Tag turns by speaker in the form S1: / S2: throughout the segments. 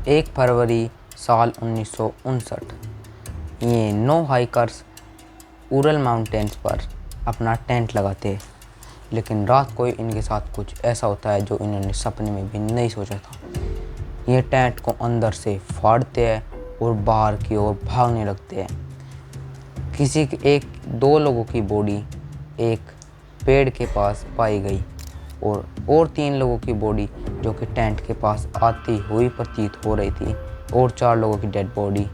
S1: 1 फरवरी साल 1959 ये 9 hikers Ural mountains पर अपना टेंट लगाते हैं, लेकिन रात को इनके साथ कुछ ऐसा होता है जो इन्होंने सपने में भी नहीं सोचा था। ये टेंट को अंदर से फाड़ते हैं और बाहर की ओर भागने लगते हैं। दो लोगों की बॉडी एक पेड़ के पास पाई गई और 3 लोगों की बॉडी जो कि टेंट के पास आती हुई प्रतीत हो रही थी, और 4 लोगों की डेड बॉडी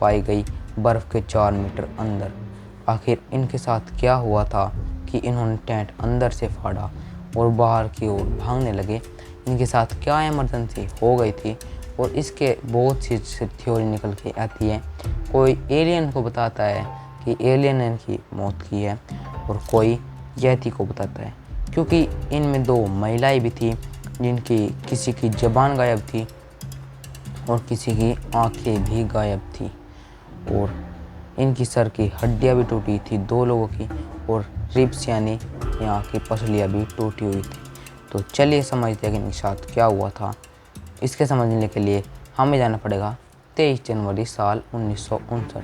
S1: पाई गई बर्फ़ के 4 मीटर अंदर। आखिर इनके साथ क्या हुआ था कि इन्होंने टेंट अंदर से फाड़ा और बाहर की ओर भागने लगे? इनके साथ क्या इमरजेंसी हो गई थी? और इसके बहुत सी थ्योरी निकल के आती है। कोई एलियन को बताता है कि एलियन ने इनकी मौत की है, और कोई यति को बताता है, क्योंकि इनमें 2 महिलाएं भी थी जिनकी किसी की ज़बान गायब थी और किसी की आंखें भी गायब थी, और इनकी सर की हड्डियां भी टूटी थी 2 लोगों की, और रिब्स यानी यहाँ की पसलियाँ भी टूटी हुई थी। तो चलिए समझते हैं कि इनके साथ क्या हुआ था। इसके समझने के लिए हमें जाना पड़ेगा 23 जनवरी साल 1959।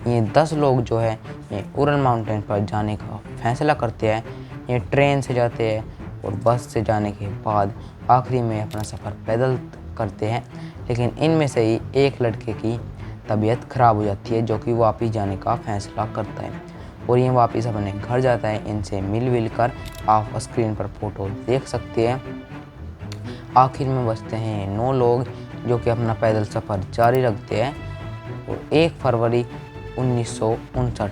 S1: ये 10 लोग जो है ये उरल माउंटेन पर जाने का फैसला करते हैं। ये ट्रेन से जाते हैं और बस से जाने के बाद आखिरी में अपना सफ़र पैदल करते हैं, लेकिन इनमें से ही एक लड़के की तबीयत ख़राब हो जाती है जो कि वापस जाने का फैसला करता है, और ये वापस अपने घर जाता है। इनसे मिल कर आप स्क्रीन पर फ़ोटो देख सकते हैं। आखिर में बचते हैं 9 लोग जो कि अपना पैदल सफ़र जारी रखते हैं, और 1 फरवरी 1959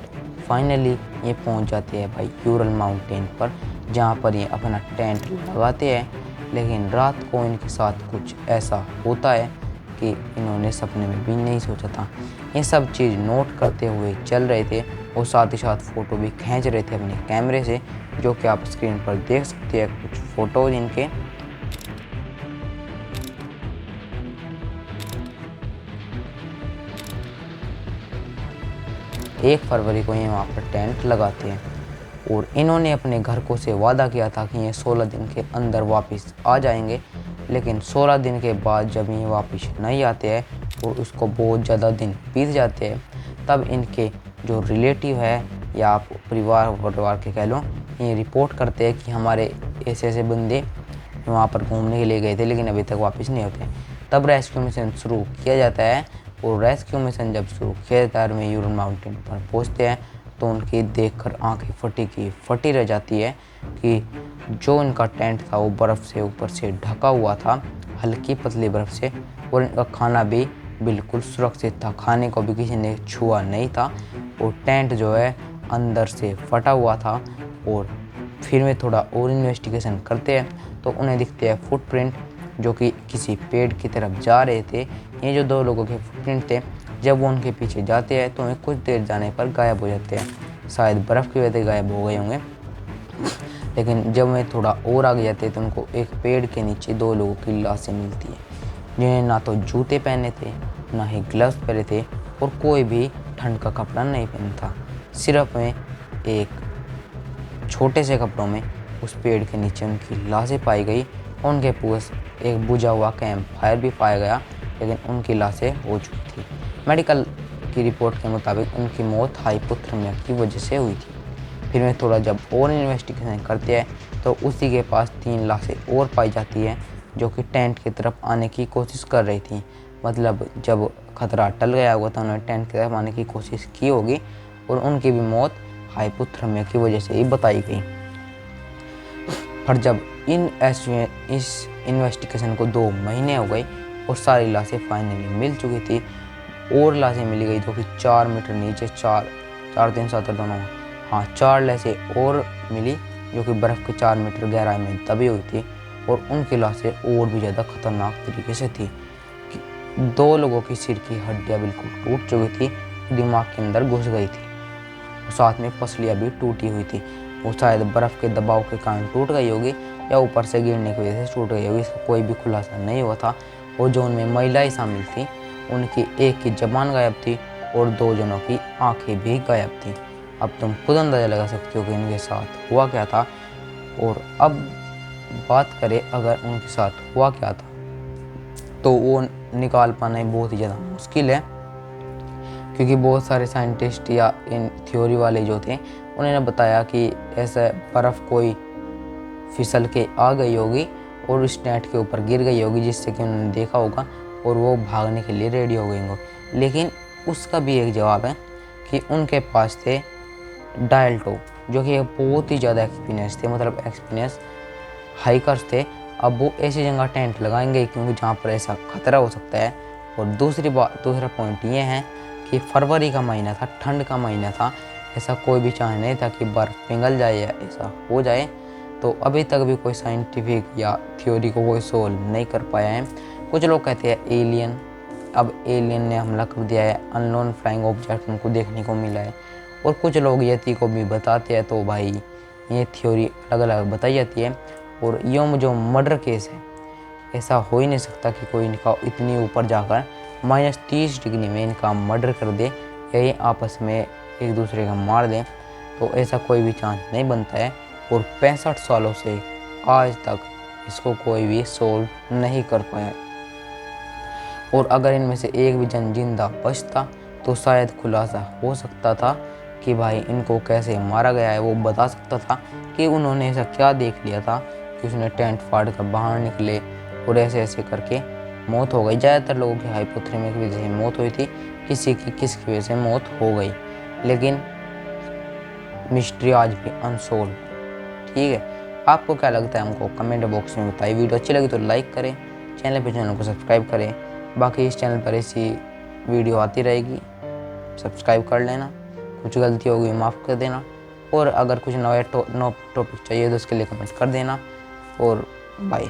S1: फाइनली ये पहुंच जाते हैं भाई यूरल माउंटेन पर, जहां पर ये अपना टेंट लगाते हैं। लेकिन रात को इनके साथ कुछ ऐसा होता है कि इन्होंने सपने में भी नहीं सोचा था। ये सब चीज़ नोट करते हुए चल रहे थे और साथ ही साथ फ़ोटो भी खींच रहे थे अपने कैमरे से, जो कि आप स्क्रीन पर देख सकते हैं कुछ फ़ोटोज़ इनके। 1 फरवरी को ये वहाँ पर टेंट लगाते हैं, और इन्होंने अपने घर को से वादा किया था कि ये 16 दिन के अंदर वापस आ जाएंगे। लेकिन 16 दिन के बाद जब ये वापस नहीं आते हैं और उसको बहुत ज़्यादा दिन बीत जाते हैं, तब इनके जो रिलेटिव है या आप परिवार के कह लो, ये रिपोर्ट करते हैं कि हमारे ऐसे ऐसे बंदे वहाँ पर घूमने के लिए गए थे लेकिन अभी तक वापस नहीं होते। तब रेस्क्यू मिशन शुरू किया जाता है, और रेस्क्यू मिशन जब शुरू किया जाता है में यूरल माउंटेन पर पहुँचते हैं तो उनकी देखकर आंखें फटी की फटी रह जाती है कि जो इनका टेंट था वो बर्फ़ से ऊपर से ढका हुआ था, हल्की पतली बर्फ़ से, और इनका खाना भी बिल्कुल सुरक्षित था, खाने को भी किसी ने छुआ नहीं था, और टेंट जो है अंदर से फटा हुआ था। और फिर वे थोड़ा और इन्वेस्टिगेशन करते हैं तो उन्हें दिखते हैं फुटप्रिंट जो कि किसी पेड़ की तरफ जा रहे थे। ये जो 2 लोगों के फुटप्रिंट थे, जब वो उनके पीछे जाते हैं तो उन्हें कुछ देर जाने पर गायब हो जाते हैं। शायद बर्फ़ की वजह से गायब हो गए होंगे। लेकिन जब वे थोड़ा और आगे जाते हैं तो उनको एक पेड़ के नीचे 2 लोगों की लाशें मिलती हैं, जिन्हें ना तो जूते पहने थे, ना ही ग्लव्स पहने थे, और कोई भी ठंड का कपड़ा नहीं पहना था। सिर्फ में एक छोटे से कपड़ों में उस पेड़ के नीचे उनकी लाशें पाई गई। उनके पास एक बुझा हुआ कैंप फायर भी पाया गया, लेकिन उनकी लाशें हो चुकी थी। मेडिकल की रिपोर्ट के मुताबिक उनकी मौत हाइपोथर्मिया की वजह से हुई थी। फिर में थोड़ा जब और इन्वेस्टिगेशन करते हैं तो उसी के पास 3 लाशें और पाई जाती हैं जो कि टेंट की तरफ आने की कोशिश कर रही थी। मतलब जब खतरा टल गया होगा तो उन्होंने टेंट की तरफ आने की कोशिश की होगी, और उनकी भी मौत हाइपोथर्मिया की वजह से ही बताई गई। पर जब इस इन्वेस्टिगेशन को 2 महीने हो गए और सारी लाशें फाइनली मिल चुकी थी, और लाशें मिली गई जो कि 4 मीटर नीचे 4 3 7 दोनों 4 लाशें और मिली जो कि बर्फ़ के 4 मीटर गहराई में दबी हुई थी, और उनकी लाशें और भी ज़्यादा खतरनाक तरीके से थी। 2 लोगों की सिर की हड्डियाँ बिल्कुल टूट चुकी थी, दिमाग के अंदर घुस गई थी, और साथ में पसलियाँ भी टूटी हुई थी। वो शायद बर्फ़ के दबाव के कारण टूट गई होगी या ऊपर से गिरने की वजह से टूट गई होगी, इसका कोई भी खुलासा नहीं हुआ था। और जो उनमें महिलाएं शामिल थी उनकी एक की ज़बान गायब थी और 2 जनों की आंखें भी गायब थी। अब तुम खुद अंदाज़ा लगा सकते हो कि इनके साथ हुआ क्या था। और अब बात करें अगर उनके साथ हुआ क्या था, तो वो निकाल पाना ही बहुत ही ज़्यादा मुश्किल है, क्योंकि बहुत सारे साइंटिस्ट या इन थ्योरी वाले जो थे उन्होंने बताया कि ऐसा बर्फ़ कोई फिसल के आ गई होगी और उस नेट के ऊपर गिर गई होगी, जिससे कि उन्होंने देखा होगा और वो भागने के लिए रेडी हो गए होंगे। लेकिन उसका भी एक जवाब है कि उनके पास थे डायल्टो, जो कि बहुत ही ज़्यादा एक्सपीरियंस थे, मतलब एक्सपीरियंस हाइकर्स थे। अब वो ऐसी जगह टेंट लगाएंगे क्योंकि जहाँ पर ऐसा खतरा हो सकता है। और दूसरा पॉइंट ये है कि फरवरी का महीना था, ठंड का महीना था, ऐसा कोई भी चांस नहीं था कि बर्फ़ पिघल जाए या ऐसा हो जाए। तो अभी तक भी कोई साइंटिफिक या थ्योरी को कोई सोल्व नहीं कर पाया है। कुछ लोग कहते हैं एलियन, अब एलियन ने हमला कर दिया है, अननोन फ्लाइंग ऑब्जेक्ट उनको देखने को मिला है। और कुछ लोग यति को भी बताते हैं। तो भाई ये थ्योरी अलग अलग बताई जाती है। और ये जो मर्डर केस है, ऐसा हो ही नहीं सकता कि कोई इनका इतनी ऊपर जाकर -30 डिग्री में इनका मर्डर कर दे या ये आपस में एक दूसरे का मार दें। तो ऐसा कोई भी चांस नहीं बनता है। और 65 सालों से आज तक इसको कोई भी सोल्व नहीं कर पाया। और अगर इनमें से एक भी जन जिंदा बचता तो शायद खुलासा हो सकता था कि भाई इनको कैसे मारा गया है। वो बता सकता था कि उन्होंने ऐसा क्या देख लिया था कि उसने टेंट फाड़ कर बाहर निकले और ऐसे ऐसे करके मौत हो गई। ज़्यादातर लोगों की हाइपोथर्मिया की वजह से मौत हुई थी, किसकी वजह से मौत हो गई। लेकिन मिस्ट्री आज भी अनसोल्व। ठीक है, आपको क्या लगता है हमको कमेंट बॉक्स में बताइए। वीडियो अच्छी लगी तो लाइक करें, चैनल को सब्सक्राइब करें। बाकी इस चैनल पर ऐसी वीडियो आती रहेगी, सब्सक्राइब कर लेना। कुछ गलती होगी माफ़ कर देना। और अगर कुछ नया टॉपिक चाहिए तो उसके लिए कमेंट कर देना। और बाय।